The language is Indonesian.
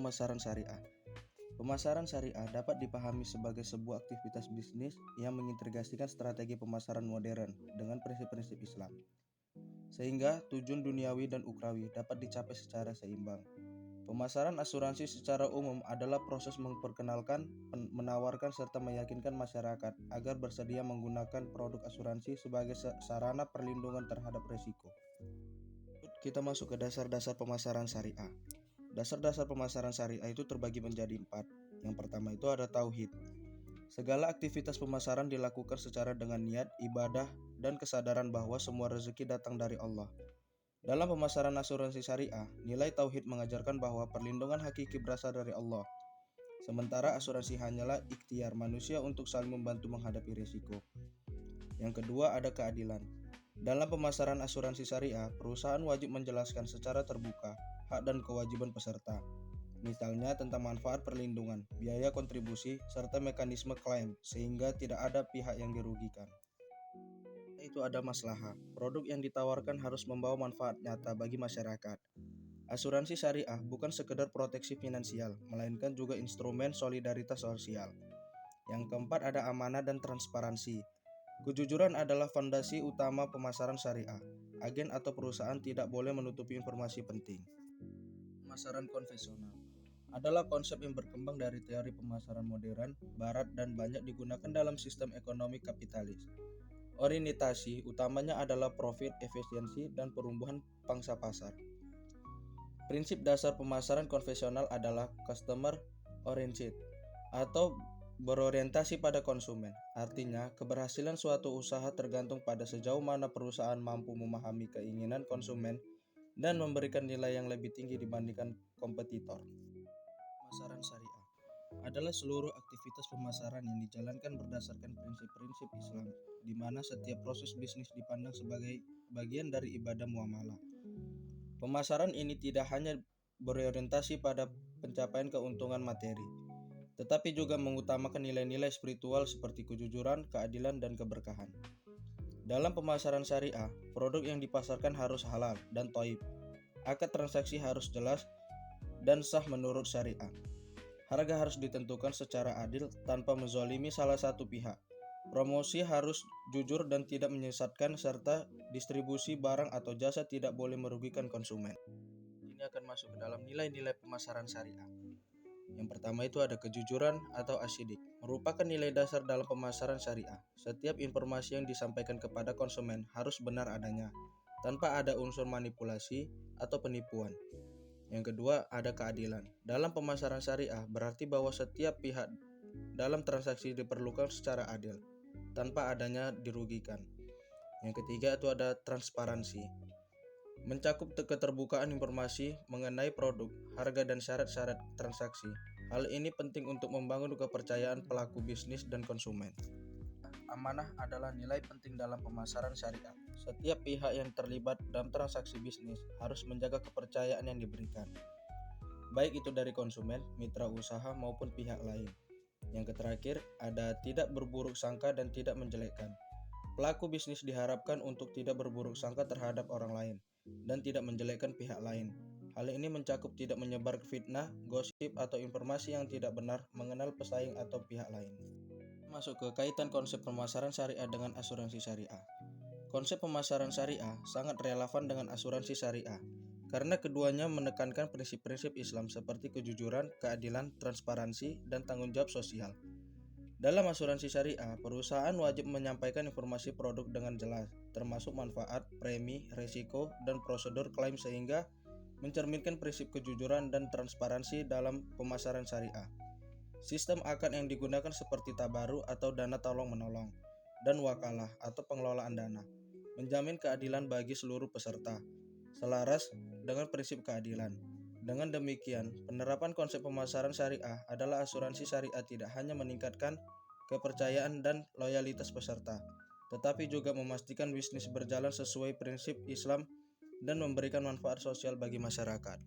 pemasaran syariah. Pemasaran syariah dapat dipahami sebagai sebuah aktivitas bisnis yang mengintegrasikan strategi pemasaran modern dengan prinsip-prinsip Islam, sehingga tujuan duniawi dan ukhrawi dapat dicapai secara seimbang. Pemasaran asuransi secara umum adalah proses memperkenalkan, menawarkan, serta meyakinkan masyarakat agar bersedia menggunakan produk asuransi sebagai sarana perlindungan terhadap risiko. Kita masuk ke dasar-dasar pemasaran syariah. Dasar-dasar pemasaran syariah itu terbagi menjadi 4. Yang pertama itu ada tauhid. Segala aktivitas pemasaran dilakukan secara dengan niat, ibadah, dan kesadaran bahwa semua rezeki datang dari Allah. Dalam pemasaran asuransi syariah, nilai tauhid mengajarkan bahwa perlindungan hakiki berasal dari Allah. Sementara asuransi hanyalah ikhtiar manusia untuk saling membantu menghadapi risiko. Yang kedua ada keadilan. Dalam pemasaran asuransi syariah, perusahaan wajib menjelaskan secara terbuka hak dan kewajiban peserta. Misalnya tentang manfaat perlindungan, biaya kontribusi, serta mekanisme klaim, sehingga tidak ada pihak yang dirugikan. Itu ada maslahah. Produk yang ditawarkan harus membawa manfaat nyata bagi masyarakat. Asuransi syariah bukan sekedar proteksi finansial, melainkan juga instrumen solidaritas sosial. Yang keempat ada amanah dan transparansi. Kejujuran adalah fondasi utama pemasaran syariah. Agen atau perusahaan tidak boleh menutupi informasi penting. Pemasaran konvensional adalah konsep yang berkembang dari teori pemasaran modern, barat, dan banyak digunakan dalam sistem ekonomi kapitalis. Orientasi utamanya adalah profit, efisiensi, dan pertumbuhan pangsa pasar. Prinsip dasar pemasaran konvensional adalah customer oriented atau berorientasi pada konsumen. Artinya, keberhasilan suatu usaha tergantung pada sejauh mana perusahaan mampu memahami keinginan konsumen dan memberikan nilai yang lebih tinggi dibandingkan kompetitor. Pemasaran syariah adalah seluruh aktivitas pemasaran yang dijalankan berdasarkan prinsip-prinsip Islam, di mana setiap proses bisnis dipandang sebagai bagian dari ibadah muamalah. Pemasaran ini tidak hanya berorientasi pada pencapaian keuntungan materi, tetapi juga mengutamakan nilai-nilai spiritual seperti kejujuran, keadilan, dan keberkahan. Dalam pemasaran syariah, produk yang dipasarkan harus halal dan thayyib. Akad transaksi harus jelas dan sah menurut syariah. Harga harus ditentukan secara adil tanpa menzalimi salah satu pihak. Promosi harus jujur dan tidak menyesatkan, serta distribusi barang atau jasa tidak boleh merugikan konsumen. Ini akan masuk ke dalam nilai-nilai pemasaran syariah. Yang pertama itu ada kejujuran atau asyidik, merupakan nilai dasar dalam pemasaran syariah. Setiap informasi yang disampaikan kepada konsumen harus benar adanya, tanpa ada unsur manipulasi atau penipuan. Yang kedua ada keadilan. Dalam pemasaran syariah berarti bahwa setiap pihak dalam transaksi diperlukan secara adil, tanpa adanya dirugikan. Yang ketiga itu ada transparansi, mencakup keterbukaan informasi mengenai produk, harga, dan syarat-syarat transaksi. Hal ini penting untuk membangun kepercayaan pelaku bisnis dan konsumen. Amanah adalah nilai penting dalam pemasaran syariah. Setiap pihak yang terlibat dalam transaksi bisnis harus menjaga kepercayaan yang diberikan, baik itu dari konsumen, mitra usaha, maupun pihak lain. Yang terakhir ada tidak berburuk sangka dan tidak menjelekkan. Pelaku bisnis diharapkan untuk tidak berburuk sangka terhadap orang lain dan tidak menjelekkan pihak lain. Hal ini mencakup tidak menyebar fitnah, gosip, atau informasi yang tidak benar mengenal pesaing atau pihak lain. Masuk ke kaitan konsep pemasaran syariah dengan asuransi syariah. Konsep pemasaran syariah sangat relevan dengan asuransi syariah karena keduanya menekankan prinsip-prinsip Islam seperti kejujuran, keadilan, transparansi, dan tanggung jawab sosial. Dalam asuransi syariah, perusahaan wajib menyampaikan informasi produk dengan jelas, termasuk manfaat, premi, risiko, dan prosedur klaim sehingga mencerminkan prinsip kejujuran dan transparansi dalam pemasaran syariah. Sistem akad yang digunakan seperti tabaru atau dana tolong-menolong dan wakalah atau pengelolaan dana, menjamin keadilan bagi seluruh peserta, selaras dengan prinsip keadilan. Dengan demikian, penerapan konsep pemasaran syariah adalah asuransi syariah tidak hanya meningkatkan kepercayaan dan loyalitas peserta, tetapi juga memastikan bisnis berjalan sesuai prinsip Islam dan memberikan manfaat sosial bagi masyarakat.